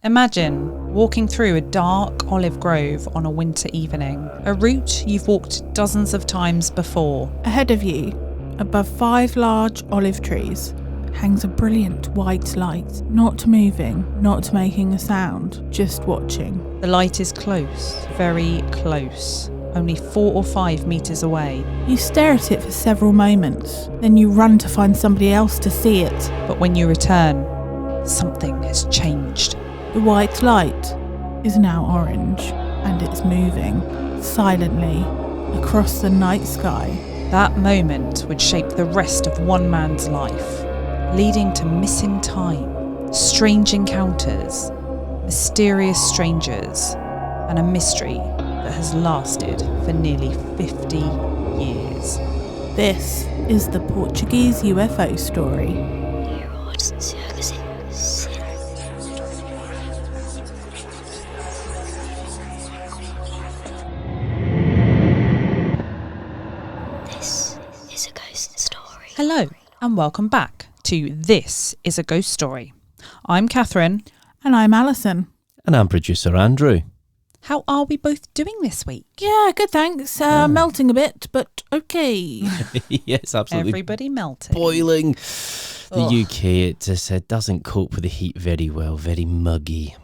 Imagine walking through a dark olive grove on a winter evening, a route you've walked dozens of times before. Ahead of you, above 5 large olive trees, hangs a brilliant white light, not moving, not making a sound, just watching. The light is close, very close, only 4 or 5 metres away. You stare at it for several moments, then you run to find somebody else to see it. But when you return, something has changed. The white light is now orange, and it's moving, silently, across the night sky. That moment would shape the rest of one man's life, leading to missing time, strange encounters, mysterious strangers, and a mystery that has lasted for nearly 50 years. This is the Portuguese UFO story. Hello and welcome back to This is a Ghost Story. I'm Kathryn. And I'm Alison. And I'm producer Andrew. How are we both doing this week? Yeah, good thanks. Melting a bit, but okay. Yes, absolutely. Everybody melting. Boiling. The UK, it just doesn't cope with the heat very well. Very muggy.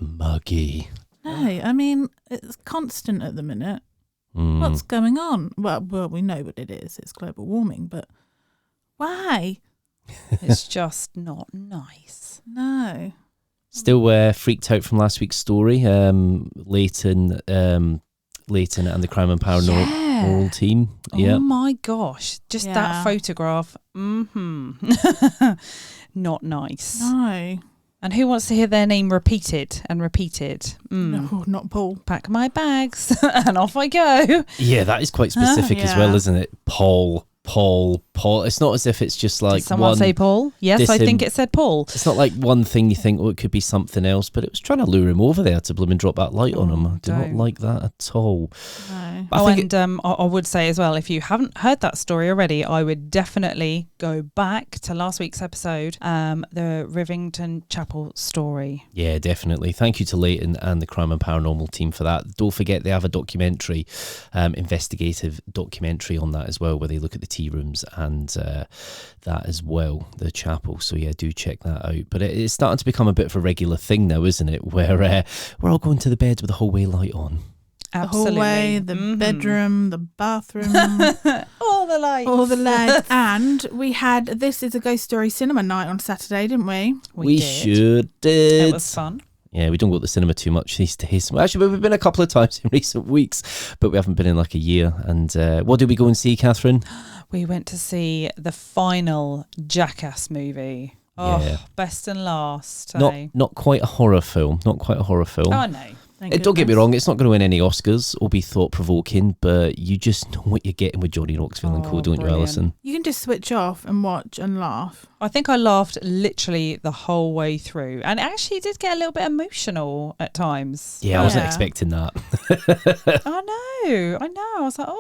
No, I mean, it's constant at the minute. What's going on? Well, we know what it is. It's global warming, but why? It's just not nice. No. Still freaked out from last week's story. Leighton and the Crime and Paranormal team. Oh my gosh. Just that photograph. Not nice. No. And who wants to hear their name repeated and repeated? No, not Paul. Pack my bags and off I go. Yeah, that is quite specific as well, isn't it? Paul. It's not as if it's just like Did someone say Paul? Yes, I think it said Paul. It's not like one thing you think, it could be something else, but it was trying to lure him over there to bloom and drop that light on him. I do not like that at all. No. I would say as well, if you haven't heard that story already, I would definitely go back to last week's episode, the Rivington Chapel story. Yeah, definitely. Thank you to Leighton and the Crime and Paranormal team for that. Don't forget they have a documentary, investigative documentary on that as well, where they look at the tea rooms and that as well, the chapel. So yeah, do check that out. But it's starting to become a bit of a regular thing now, isn't it? Where we're all going to the bed with the hallway light on. Absolutely. The hallway, the bedroom, the bathroom. All the lights. And we had This is a Ghost Story cinema night on Saturday, didn't we? We sure did. It was fun. Yeah, we don't go to the cinema too much these days. Well, actually, we've been a couple of times in recent weeks, but we haven't been in like a year. And what did we go and see, Kathryn? We went to see the final Jackass movie. Oh, yeah. Best and last. Not quite a horror film. Oh, no. Don't get me wrong, it's not going to win any Oscars or be thought-provoking, but you just know what you're getting with Johnny Knoxville and co, don't brilliant. you, Alison? You can just switch off and watch and laugh. I think I laughed literally the whole way through. And actually it did get a little bit emotional at times. Yeah, I wasn't expecting that. I know. I was like,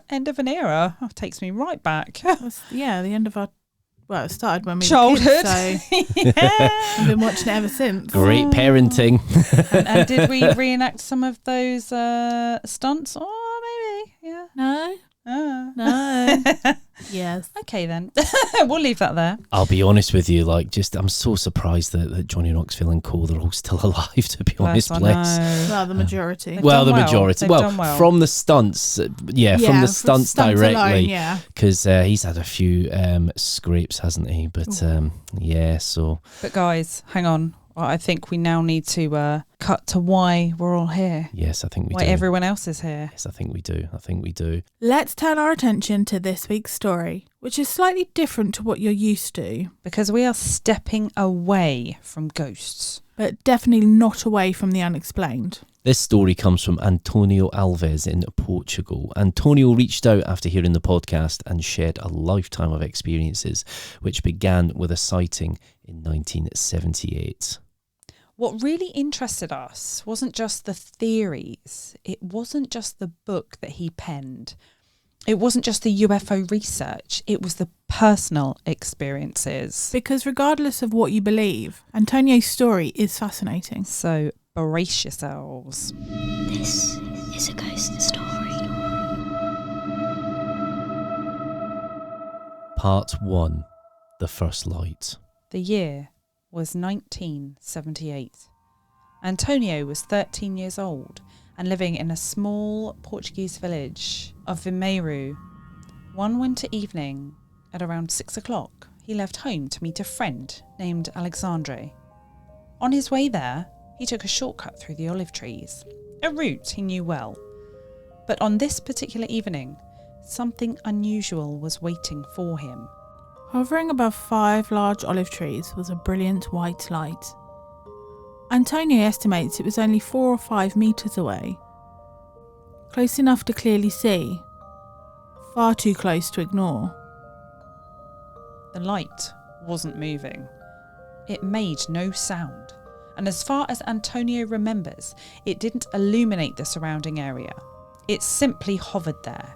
end of an era. Oh, takes me right back. The end of our... Well, it started when we childhood. were kids, so I've been watching it ever since. Great parenting. and did we reenact some of those stunts? Oh, maybe. Yeah. No. No. Yes. Okay, then. We'll leave that there. I'll be honest with you, I'm so surprised that Johnny Knoxville and co, they're all still alive, to be honest, bless. Well, the majority. Majority. From the stunts, from the stunts directly. Alone, because he's had a few scrapes, hasn't he? But so. But guys, hang on. I think we now need to cut to why we're all here. Yes, I think we do. Why everyone else is here. Yes, I think we do. Let's turn our attention to this week's story, which is slightly different to what you're used to. Because we are stepping away from ghosts. But definitely not away from the unexplained. This story comes from António Alves in Portugal. António reached out after hearing the podcast and shared a lifetime of experiences, which began with a sighting in 1978. What really interested us wasn't just the theories. It wasn't just the book that he penned. It wasn't just the UFO research, it was the personal experiences. Because regardless of what you believe, Antonio's story is fascinating. So brace yourselves. This is a ghost story. Part 1. The First Light. The year was 1978. Antonio was 13 years old and living in a small Portuguese village of Vimeiro. One winter evening at around 6 o'clock, he left home to meet a friend named Alexandre. On his way there, he took a shortcut through the olive trees, a route he knew well. But on this particular evening, something unusual was waiting for him. Hovering above 5 large olive trees was a brilliant white light. Antonio estimates it was only 4 or 5 metres away. Close enough to clearly see, far too close to ignore. The light wasn't moving. It made no sound, and as far as Antonio remembers, it didn't illuminate the surrounding area. It simply hovered there,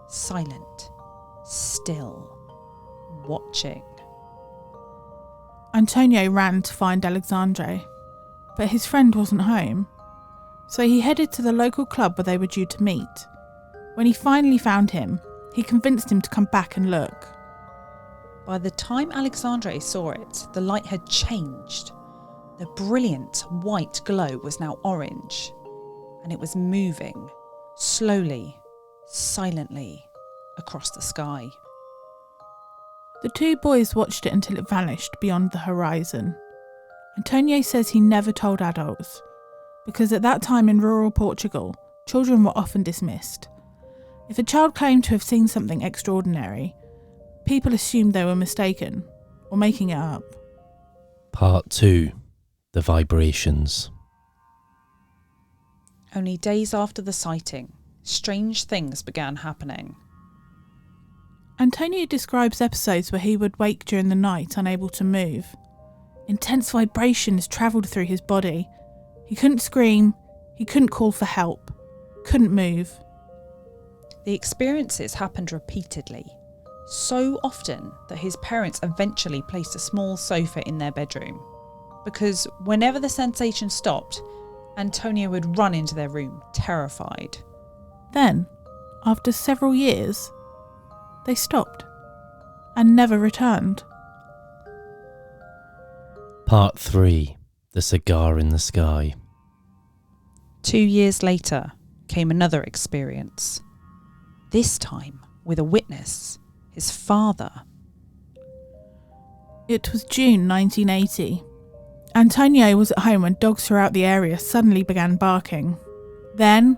silent, still, watching. Antonio ran to find Alexandre, but his friend wasn't home, so he headed to the local club where they were due to meet. When he finally found him, he convinced him to come back and look. By the time Alexandre saw it, the light had changed. The brilliant white glow was now orange, and it was moving, slowly, silently, across the sky. The two boys watched it until it vanished beyond the horizon. Antonio says he never told adults, because at that time in rural Portugal, children were often dismissed. If a child claimed to have seen something extraordinary, people assumed they were mistaken or making it up. Part 2. The Vibrations. Only days after the sighting, strange things began happening. Antonio describes episodes where he would wake during the night unable to move. Intense vibrations travelled through his body. He couldn't scream, he couldn't call for help, couldn't move. The experiences happened repeatedly, so often that his parents eventually placed a small sofa in their bedroom, because whenever the sensation stopped, Antonio would run into their room, terrified. Then, after several years, they stopped and never returned. Part 3. The Cigar in the Sky. 2 years later came another experience, this time with a witness, his father. It was June 1980. Antonio was at home when dogs throughout the area suddenly began barking. Then,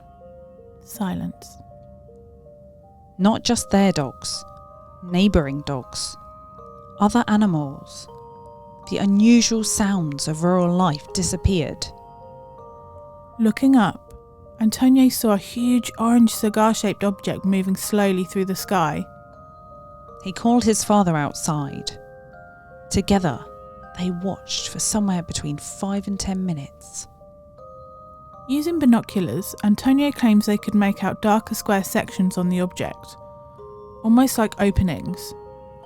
silence. Not just their dogs, neighbouring dogs, other animals. The unusual sounds of rural life disappeared. Looking up, Antonio saw a huge orange cigar-shaped object moving slowly through the sky. He called his father outside. Together, they watched for somewhere between 5 and 10 minutes. Using binoculars, Antonio claims they could make out darker square sections on the object, almost like openings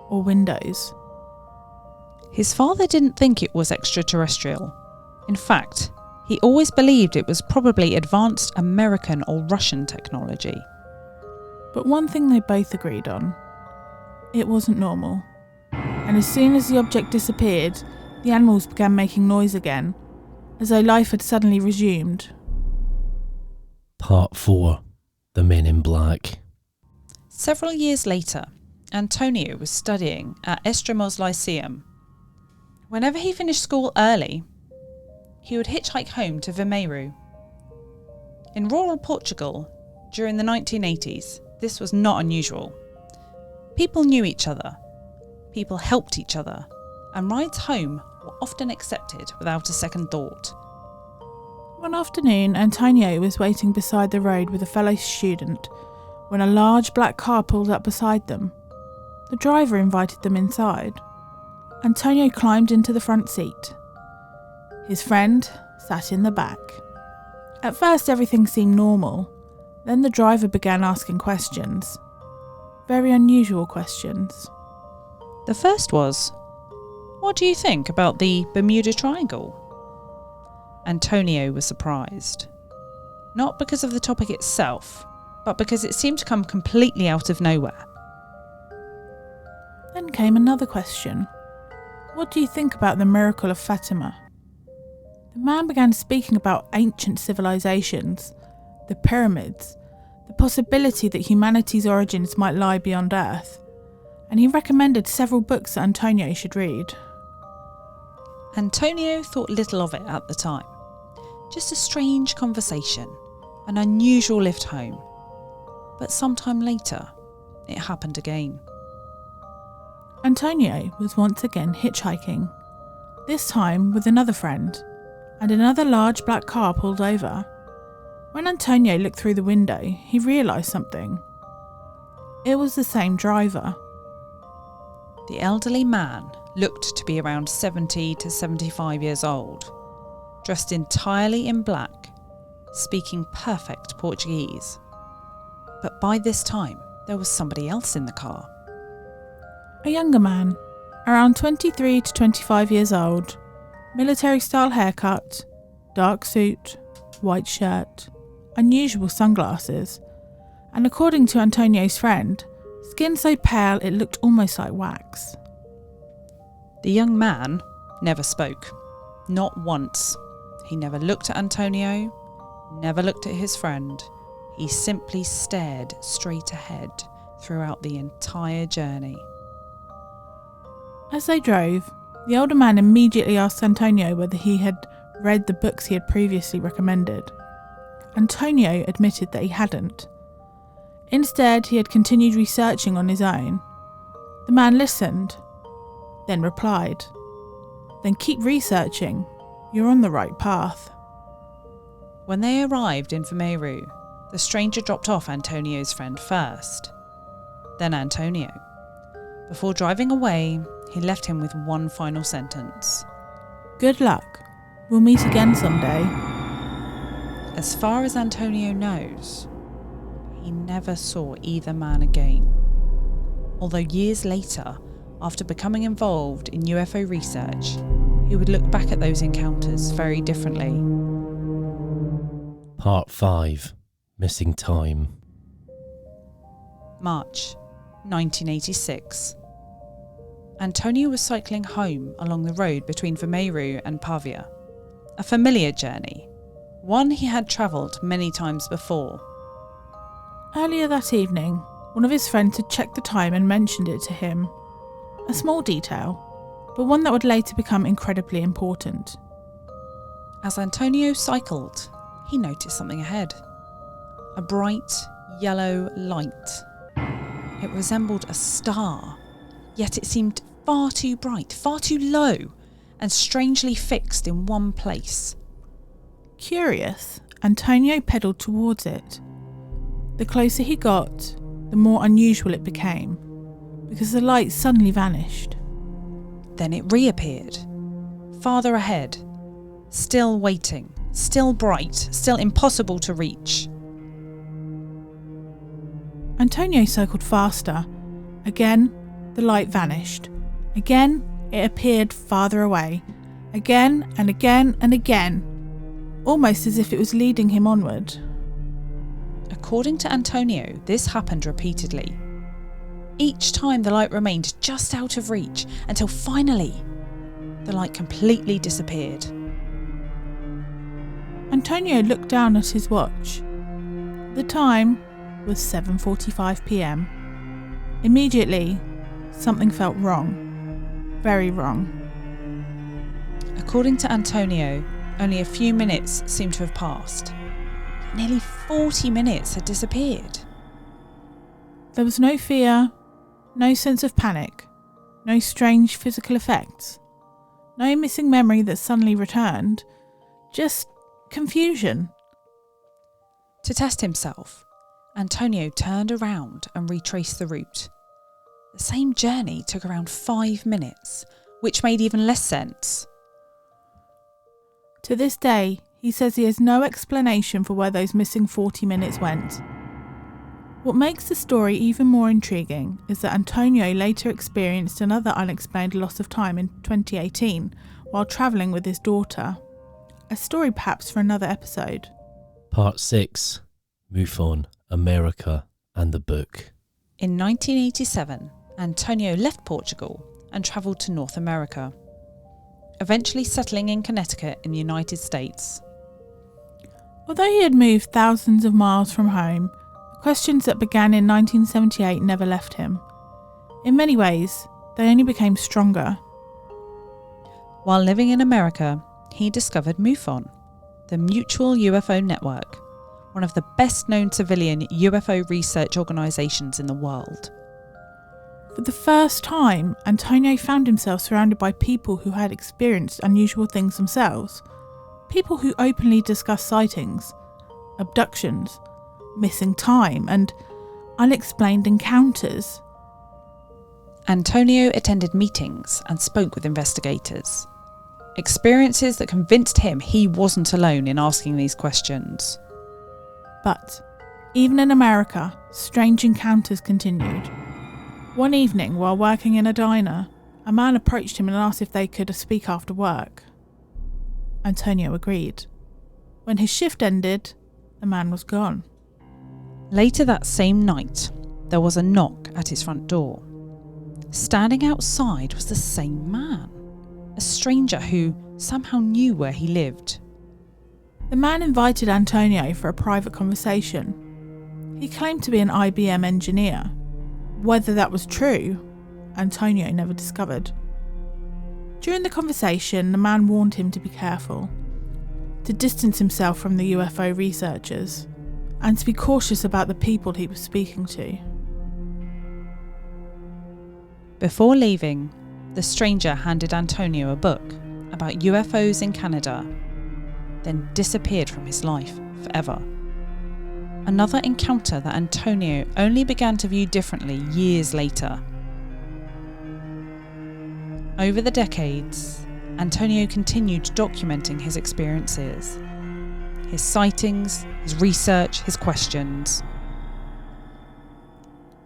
or windows. His father didn't think it was extraterrestrial. In fact, he always believed it was probably advanced American or Russian technology. But one thing they both agreed on: it wasn't normal. And as soon as the object disappeared, the animals began making noise again, as though life had suddenly resumed. Part 4. The Men in Black. Several years later, Antonio was studying at Estremoz Lyceum. Whenever he finished school early, he would hitchhike home to Vimeiro. In rural Portugal, during the 1980s, this was not unusual. People knew each other, people helped each other, and rides home were often accepted without a second thought. One afternoon, Antonio was waiting beside the road with a fellow student when a large black car pulled up beside them. The driver invited them inside. Antonio climbed into the front seat. His friend sat in the back. At first everything seemed normal. Then the driver began asking questions. very unusual questions. The first was, "What do you think about the Bermuda Triangle?" Antonio was surprised. Not because of the topic itself, but because it seemed to come completely out of nowhere. Then came another question. What do you think about the miracle of Fátima? The man began speaking about ancient civilizations, the pyramids, the possibility that humanity's origins might lie beyond Earth, and he recommended several books that Antonio should read. Antonio thought little of it at the time. Just a strange conversation, an unusual lift home. But sometime later, it happened again. Antonio was once again hitchhiking, this time with another friend, and another large black car pulled over. When Antonio looked through the window, he realised something. It was the same driver. The elderly man looked to be around 70 to 75 years old, dressed entirely in black, speaking perfect Portuguese. But by this time, there was somebody else in the car. A younger man, around 23 to 25 years old, military-style haircut, dark suit, white shirt, unusual sunglasses, and according to Antonio's friend, skin so pale it looked almost like wax. The young man never spoke, not once. He never looked at Antonio, never looked at his friend. He simply stared straight ahead throughout the entire journey. As they drove, the older man immediately asked Antonio whether he had read the books he had previously recommended. Antonio admitted that he hadn't. Instead, he had continued researching on his own. The man listened, then replied, "Then keep researching. You're on the right path." When they arrived in Vimeiro, the stranger dropped off Antonio's friend first, then Antonio. Before driving away, he left him with one final sentence. "Good luck. We'll meet again someday." As far as Antonio knows, he never saw either man again. Although years later, after becoming involved in UFO research, he would look back at those encounters very differently. Part 5. Missing Time. March 1986. Antonio was cycling home along the road between Vimeiro and Pavia. A familiar journey, one he had travelled many times before. Earlier that evening, one of his friends had checked the time and mentioned it to him. A small detail, but one that would later become incredibly important. As Antonio cycled, he noticed something ahead. A bright yellow light. It resembled a star, yet it seemed far too bright, far too low, and strangely fixed in one place. Curious, Antonio pedalled towards it. The closer he got, the more unusual it became, because the light suddenly vanished. Then it reappeared, farther ahead, still waiting, still bright, still impossible to reach. Antonio circled faster. Again, the light vanished. Again, it appeared farther away. Again and again and again, almost as if it was leading him onward. According to Antonio, this happened repeatedly. Each time the light remained just out of reach until finally the light completely disappeared. Antonio looked down at his watch. The time was 7:45 p.m. Immediately, something felt wrong. Very wrong. According to Antonio, only a few minutes seemed to have passed. Nearly 40 minutes had disappeared. There was no fear, no sense of panic, no strange physical effects, no missing memory that suddenly returned, just confusion. To test himself, Antonio turned around and retraced the route. The same journey took around 5 minutes, which made even less sense. To this day, he says he has no explanation for where those missing 40 minutes went. What makes the story even more intriguing is that Antonio later experienced another unexplained loss of time in 2018 while travelling with his daughter. A story perhaps for another episode. Part 6. MUFON, America and the book. In 1987, Antonio left Portugal and travelled to North America, eventually settling in Connecticut in the United States. Although he had moved thousands of miles from home, the questions that began in 1978 never left him. In many ways, they only became stronger. While living in America, he discovered MUFON, the Mutual UFO Network, one of the best-known civilian UFO research organisations in the world. For the first time, Antonio found himself surrounded by people who had experienced unusual things themselves. People who openly discussed sightings, abductions, missing time, and unexplained encounters. Antonio attended meetings and spoke with investigators. Experiences that convinced him he wasn't alone in asking these questions. But, even in America, strange encounters continued. One evening, while working in a diner, a man approached him and asked if they could speak after work. Antonio agreed. When his shift ended, the man was gone. Later that same night, there was a knock at his front door. Standing outside was the same man, a stranger who somehow knew where he lived. The man invited Antonio for a private conversation. He claimed to be an IBM engineer. Whether that was true, Antonio never discovered. During the conversation, the man warned him to be careful, to distance himself from the UFO researchers, and to be cautious about the people he was speaking to. Before leaving, the stranger handed Antonio a book about UFOs in Canada, then disappeared from his life forever. Another encounter that Antonio only began to view differently years later. Over the decades, Antonio continued documenting his experiences, his sightings, his research, his questions.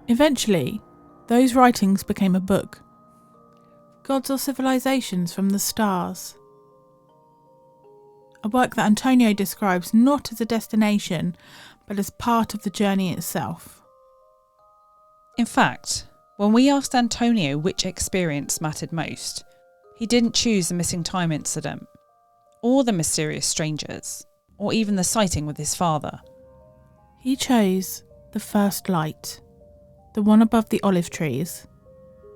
Eventually, those writings became a book. Gods or Civilizations from the Stars. A work that Antonio describes not as a destination, but as part of the journey itself. In fact, when we asked Antonio which experience mattered most, he didn't choose the missing time incident, or the mysterious strangers, or even the sighting with his father. He chose the first light, the one above the olive trees,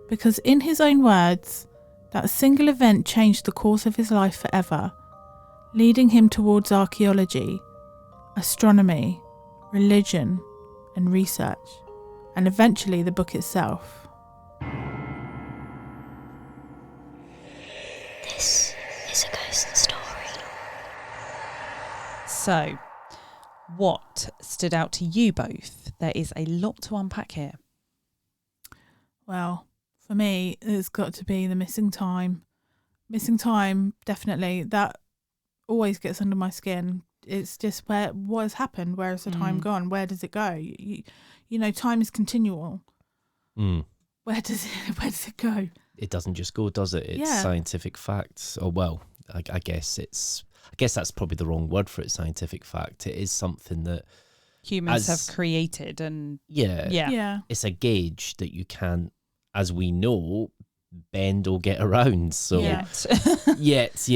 because in his own words, that single event changed the course of his life forever, leading him towards archaeology, astronomy, religion, and research, and eventually the book itself. This is a ghost story. So, what stood out to you both? There is a lot to unpack here. Well, for me, it's got to be the missing time. Missing time, definitely. That always gets under my skin. It's just what has happened? Where has the time gone? Where does it go? You know, time is continual. Where does it go? It doesn't just go, does it? It's scientific facts. Oh well, I guess that's probably the wrong word for it. Scientific fact. It is something that Humans have created, and yeah. It's a gauge that you can't, as we know, bend or get around. So yet.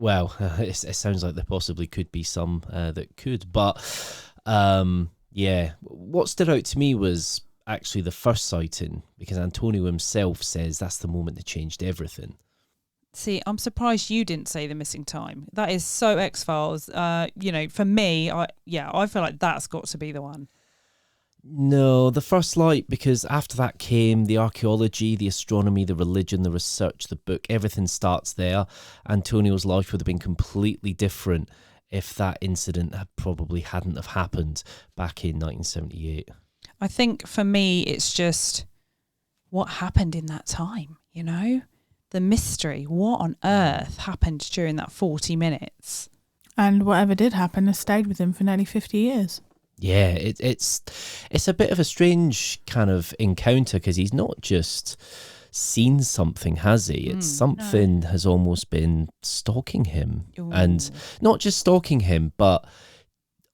Well, it sounds like there possibly could be some that could, but what stood out to me was actually the first sighting, because Antonio himself says that's the moment that changed everything. See, I'm surprised you didn't say the missing time. That is so X-Files. For me, I feel like that's got to be the one. No, the first light, because after that came the archaeology, the astronomy, the religion, the research, the book, everything starts there. Antonio's life would have been completely different if that incident hadn't have happened back in 1978. I think for me, it's just what happened in that time, you know? The mystery. What on earth happened during that 40 minutes? And whatever did happen has stayed with him for nearly 50 years. Yeah, it's a bit of a strange kind of encounter because he's not just seen something, has he? It's something has almost been stalking him. Ooh. And not just stalking him, but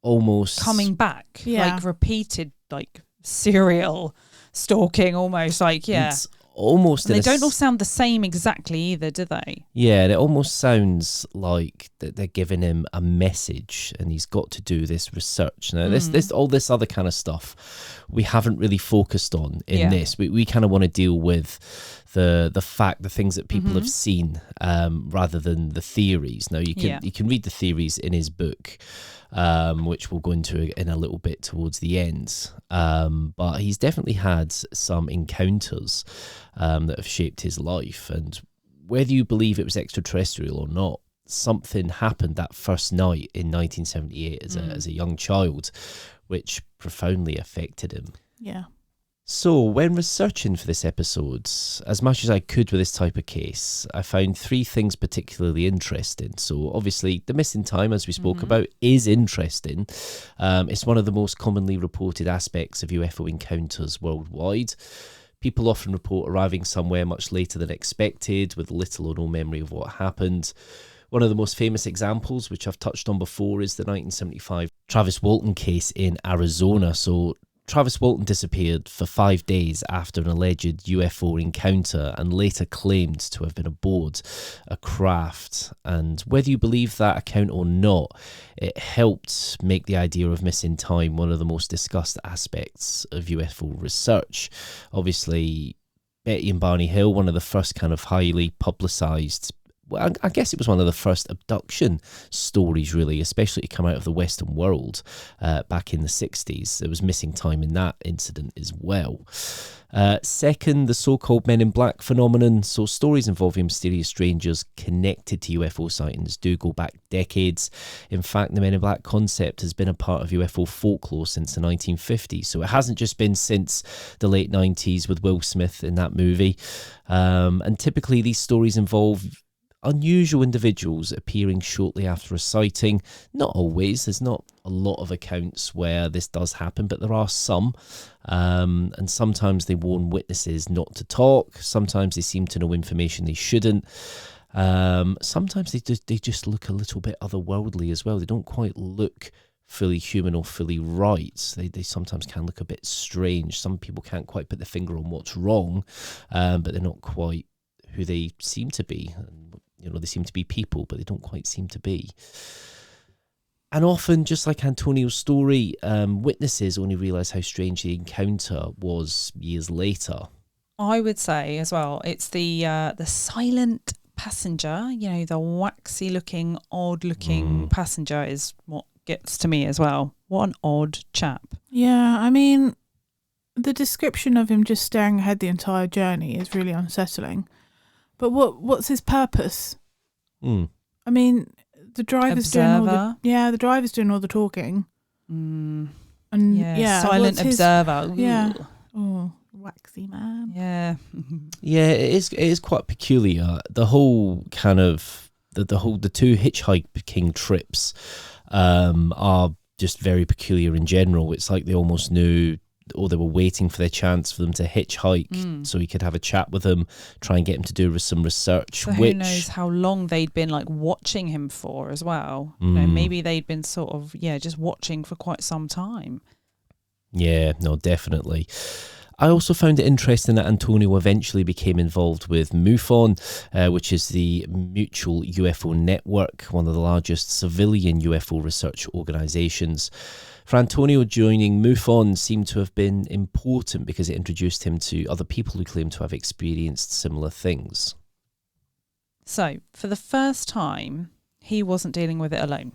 almost coming back, Yeah. like repeated, like serial stalking, almost like It's almost. And they don't all sound the same exactly either, do they? Yeah, and it almost sounds like that they're giving him a message, and he's got to do this research. Now, this all this other kind of stuff we haven't really focused on in this. We kind of want to deal with the things that people have seen, rather than the theories. Now, you can read the theories in his book, which we'll go into in a little bit towards the end. But he's definitely had some encounters that have shaped his life, and whether you believe it was extraterrestrial or not, something happened that first night in 1978 as a young child, which profoundly affected him. Yeah. So, when researching for this episode, as much as I could with this type of case, I found three things particularly interesting. So, obviously, the missing time, as we spoke about, is interesting. It's one of the most commonly reported aspects of UFO encounters worldwide. People often report arriving somewhere much later than expected, with little or no memory of what happened. One of the most famous examples, which I've touched on before, is the 1975 Travis Walton case in Arizona. So, Travis Walton disappeared for 5 days after an alleged UFO encounter and later claimed to have been aboard a craft. And whether you believe that account or not, it helped make the idea of missing time one of the most discussed aspects of UFO research. Obviously, Betty and Barney Hill, one of the first kind of highly publicised, well, I guess it was one of the first abduction stories, really, especially to come out of the Western world back in the 60s. There was missing time in that incident as well. Second, the so-called Men in Black phenomenon. So stories involving mysterious strangers connected to UFO sightings do go back decades. In fact, the Men in Black concept has been a part of UFO folklore since the 1950s. So it hasn't just been since the late 90s with Will Smith in that movie. And typically these stories involve unusual individuals appearing shortly after a sighting. Not always. There's not a lot of accounts where this does happen, but there are some. And sometimes they warn witnesses not to talk. Sometimes they seem to know information they shouldn't. Sometimes they just look a little bit otherworldly as well. They don't quite look fully human or fully right. They sometimes can look a bit strange. Some people can't quite put their finger on what's wrong, but they're not quite who they seem to be. You know, they seem to be people, but they don't quite seem to be. And often, just like Antonio's story, witnesses only realise how strange the encounter was years later. I would say as well, it's the silent passenger, you know, the waxy looking, odd looking passenger is what gets to me as well. What an odd chap. Yeah, I mean, the description of him just staring ahead the entire journey is really unsettling. But what's his purpose? I mean, the driver's doing all the driver's doing all the talking. And silent observer. Yeah. Oh, waxy man. Yeah. Yeah, it is quite peculiar. The whole kind of the two hitchhiking trips are just very peculiar in general. It's like they almost knew, or they were waiting for their chance for them to hitchhike so he could have a chat with them, try and get him to do some research. So who knows how long they'd been like watching him for as well. You know, maybe they'd been sort of, just watching for quite some time. Yeah, no, definitely. I also found it interesting that Antonio eventually became involved with MUFON, which is the Mutual UFO Network, one of the largest civilian UFO research organisations. For Antonio, joining MUFON seemed to have been important because it introduced him to other people who claimed to have experienced similar things. So, for the first time, he wasn't dealing with it alone.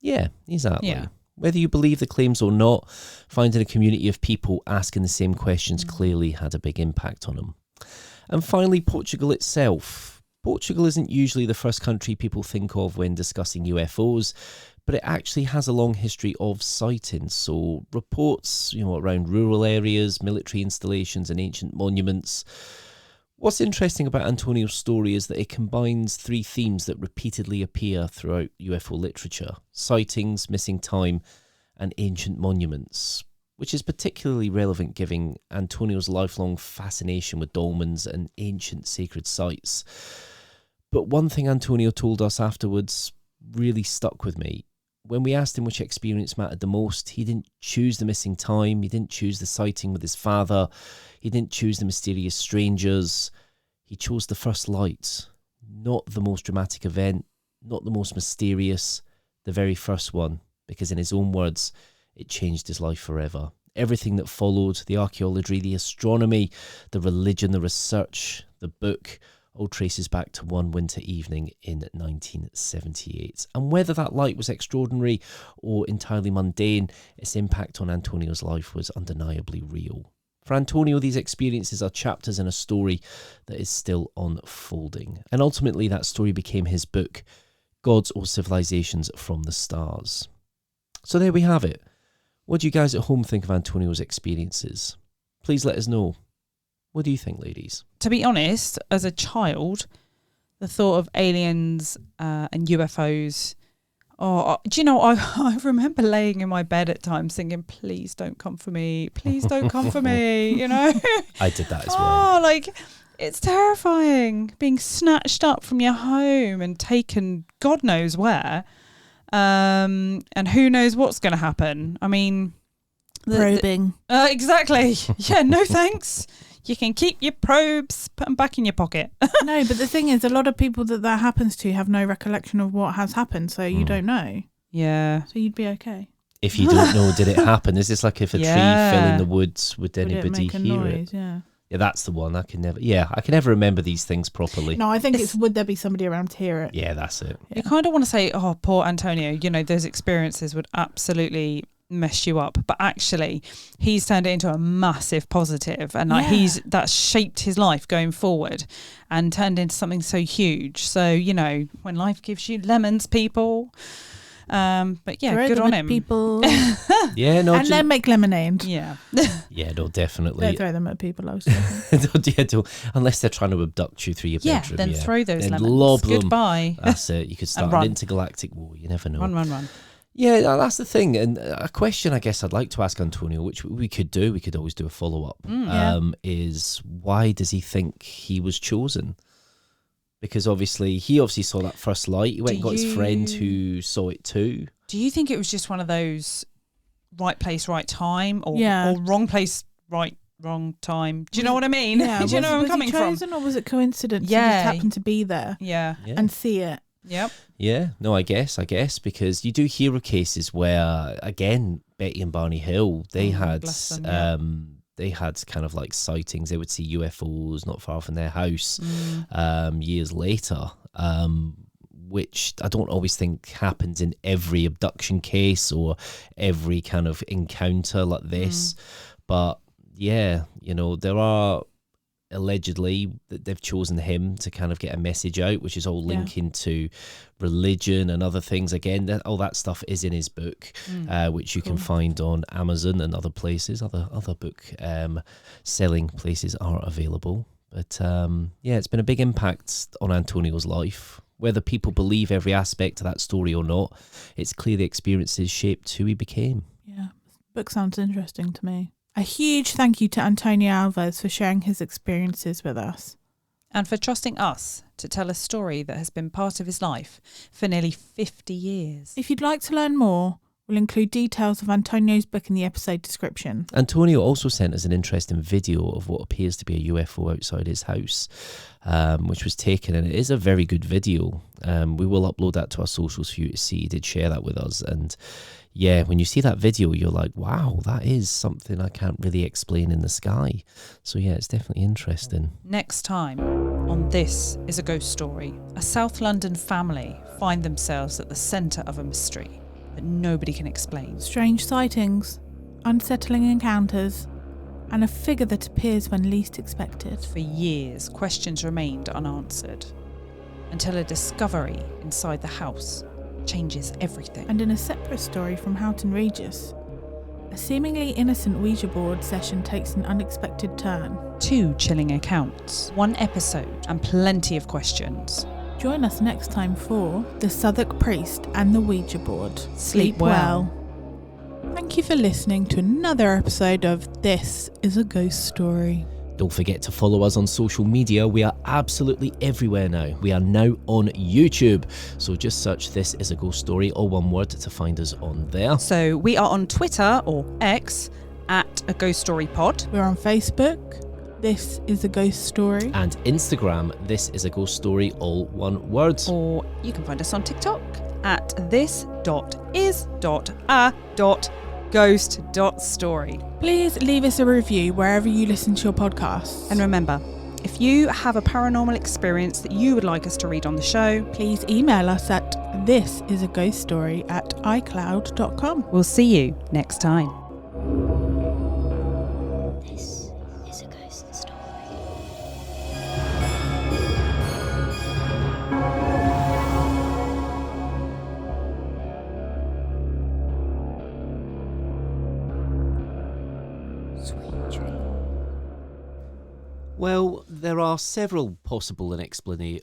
Yeah, exactly. Yeah. Whether you believe the claims or not, finding a community of people asking the same questions clearly had a big impact on him. And finally, Portugal itself. Portugal isn't usually the first country people think of when discussing UFOs, but it actually has a long history of sightings. So reports, around rural areas, military installations and ancient monuments. What's interesting about Antonio's story is that it combines three themes that repeatedly appear throughout UFO literature: sightings, missing time, and ancient monuments, which is particularly relevant given Antonio's lifelong fascination with dolmens and ancient sacred sites. But one thing Antonio told us afterwards really stuck with me. When we asked him which experience mattered the most, he didn't choose the missing time, he didn't choose the sighting with his father, he didn't choose the mysterious strangers. He chose the first light, not the most dramatic event, not the most mysterious, the very first one, because in his own words, it changed his life forever. Everything that followed, the archaeology, the astronomy, the religion, the research, the book, all traces back to one winter evening in 1978. And whether that light was extraordinary or entirely mundane, its impact on Antonio's life was undeniably real. For Antonio, these experiences are chapters in a story that is still unfolding. And ultimately, that story became his book, Gods or Civilizations from the Stars. So there we have it. What do you guys at home think of Antonio's experiences? Please let us know. What do you think, ladies? To be honest, as a child, the thought of aliens and UFOs... do you know, I remember laying in my bed at times thinking, please don't come for me. Please don't come for me, you know? I did that as well. It's terrifying. Being snatched up from your home and taken God knows where. And who knows what's going to happen. I mean... Probing. Exactly. Yeah, no thanks. You can keep your probes, put them back in your pocket. No, but the thing is, a lot of people that happens to have no recollection of what has happened, so you don't know. Yeah. So you'd be okay. If you don't know, did it happen? Is this like if a tree fell in the woods, would anybody hear noise? it? Yeah. Yeah, that's the one. I can never remember these things properly. No, I think it's would there be somebody around to hear it? Yeah, that's it. You kind of want to say, oh, poor Antonio, you know, those experiences would absolutely mess you up, but actually he's turned it into a massive positive, and that's shaped his life going forward and turned into something so huge. So, you know, when life gives you lemons, people, but yeah, good on him, people. Yeah, no, and then make lemonade. Yeah, no, definitely. Don't throw them at people. I was thinking. don't, unless they're trying to abduct you through your bedroom. Then throw those then lemons. Lob them. Goodbye. That's it. You could start an intergalactic war. You never know. Run. Yeah, that's the thing. And a question I guess I'd like to ask Antonio, which we could do, we could always do a follow-up, is why does he think he was chosen? Because he obviously saw that first light. He went and got his friend who saw it too. Do you think it was just one of those right place, right time, or wrong place, wrong time? Do you know what I mean? Yeah. Do you know where I'm coming from? Was it chosen, or was it coincidence? Yeah. He just happened to be there. Yeah. And see it. Yep. Yeah, no, I guess, because you do hear of cases where, again, Betty and Barney Hill, they had kind of like sightings. They would see UFOs not far from their house years later, which I don't always think happens in every abduction case or every kind of encounter like this. But yeah, you know, there are allegedly that they've chosen him to kind of get a message out, which is all linking to religion and other things. Again, all that stuff is in his book, which you can find on Amazon and other places. Other book selling places are available. But it's been a big impact on Antonio's life. Whether people believe every aspect of that story or not, it's clear the experiences shaped who he became. Yeah, book sounds interesting to me. A huge thank you to António Alves for sharing his experiences with us. And for trusting us to tell a story that has been part of his life for nearly 50 years. If you'd like to learn more, we'll include details of Antonio's book in the episode description. Antonio also sent us an interesting video of what appears to be a UFO outside his house, which was taken, and it is a very good video. We will upload that to our socials for you to see. He did share that with us, and yeah, when you see that video, you're like, wow, that is something I can't really explain in the sky. So yeah, it's definitely interesting. Next time on This Is a Ghost Story, a South London family find themselves at the centre of a mystery that nobody can explain. Strange sightings, unsettling encounters, and a figure that appears when least expected. For years, questions remained unanswered, until a discovery inside the house changes everything. And in a separate story from Houghton Regis, a seemingly innocent Ouija board session takes an unexpected turn. 2 chilling accounts, 1 episode, and plenty of questions. Join us next time for The Southwark Priest and the Ouija Board. Sleep well. Thank you for listening to another episode of This is a Ghost Story. Don't forget to follow us on social media. We are absolutely everywhere now. We are now on YouTube. So just search This Is a Ghost Story, all one word, to find us on there. So we are on Twitter or X at A Ghost Story Pod. We're on Facebook, This is a Ghost Story. And Instagram, This Is a Ghost Story, all one word. Or you can find us on TikTok at this.is.a.ghost.story. Please leave us a review wherever you listen to your podcasts. And remember, if you have a paranormal experience that you would like us to read on the show, please email us at thisisaghoststory@icloud.com. we'll see you next time. This is a ghost story. Sweet dreams. Well, there are several possible and explanation.